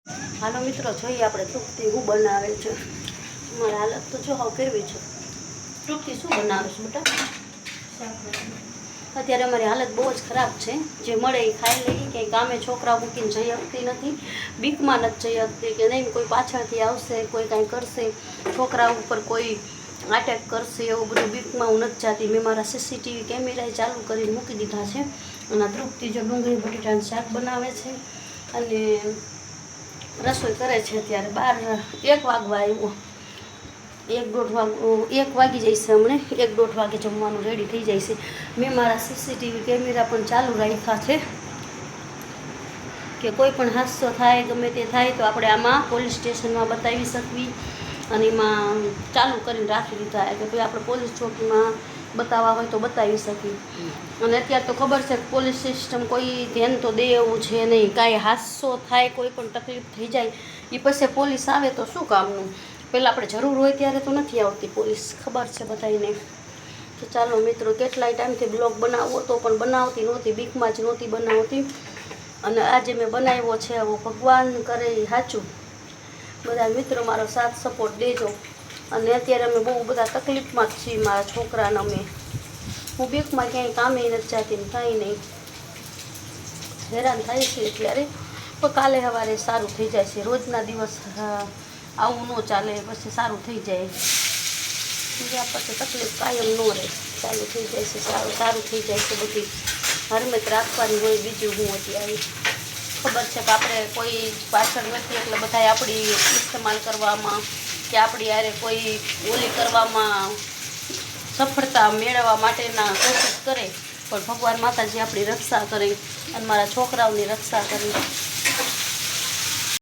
હાલો મિત્રો, જોઈએ આપણે તૃપ્તિ શું બનાવે છે. મારી હાલત તો જો હાવ કેવી છે. તૃપ્તિ શું બનાવે છે બેટા? અત્યારે અમારી હાલત બહુ જ ખરાબ છે. જે મળે એ ખાઈ લઈએ. ક્યાંય કામે છોકરા મૂકીને જઈ શકતી નથી. બીકમાં નથી જઈ શકતી કે નહીં કોઈ પાછળથી આવશે, કોઈ કાંઈ કરશે, છોકરા ઉપર કોઈ અટેક કરશે, એવું બધું બીકમાં હું નથી જાતી. મેં મારા સીસીટીવી કેમેરા ચાલુ કરીને મૂકી દીધા છે. અને તૃપ્તિ જો ડુંગળી બટેટાનું શાક બનાવે છે અને રસોઈ કરે છે. અત્યારે 1 વાગવા આવ્યો. 1 વાગી જઈશે હમણે. 1-1.5 વાગે જમવાનું રેડી થઈ જાય છે. મેં મારા સીસીટીવી કેમેરા પણ ચાલુ રાખ્યા છે કે કોઈ પણ હાદસો થાય, ગમે તે થાય તો આપણે આમાં પોલીસ સ્ટેશનમાં બતાવી શકવી. અને એમાં ચાલુ કરીને રાખી દીધા કે ભાઈ આપણે પોલીસ ચોકીમાં બતાવવા હોય તો બતાવી શકીએ. અને અત્યારે તો ખબર છે કે પોલીસ સિસ્ટમ કોઈ ધ્યાન તો દે એવું છે નહીં. કાંઈ હાદસો થાય, કોઈ પણ તકલીફ થઈ જાય, એ પછી પોલીસ આવે તો શું કામનું? પહેલાં આપણે જરૂર હોય ત્યારે તો નથી આવતી પોલીસ, ખબર છે બધાને. તો ચાલો મિત્રો, કેટલાય ટાઈમથી બ્લોગ બનાવવો તો પણ બનાવતી નહોતી, બીકમાં જ નહોતી બનાવતી. અને આજે મેં બનાવ્યો છે. હવે ભગવાન કરે એ સાચું. બધા મિત્રો મારો સાથ સપોર્ટ દેજો. અને અત્યારે અમે બહુ બધા તકલીફમાં જ છીએ મારા છોકરાને. હું બીકમાં ક્યાંય કામે નથી જતી ને કાંઈ નહીં. હેરાન થાય છે અત્યારે. પણ કાલે સવારે સારું થઈ જાય છે. રોજના દિવસ આવું ન ચાલે, પછી સારું થઈ જાય. બીજા પછી તકલીફ કાયમ ન રહે, ચાલુ થઈ જાય છે. સારું થઈ જાય છે. બધી હરમત રાખવાની હોય. બીજું હું અત્યારે ખબર છે કે આપણે કોઈ પાછળ નથી એટલે બધા આપણી ઇસ્તેમાલ કરવામાં કે આપણી યારે કોઈ ઓલી કરવામાં, સફળતા મેળવવા માટેના કોશિશ કરે. પણ ભગવાન માતાજી આપણી રક્ષા કરે અને મારા છોકરાઓની રક્ષા કરે.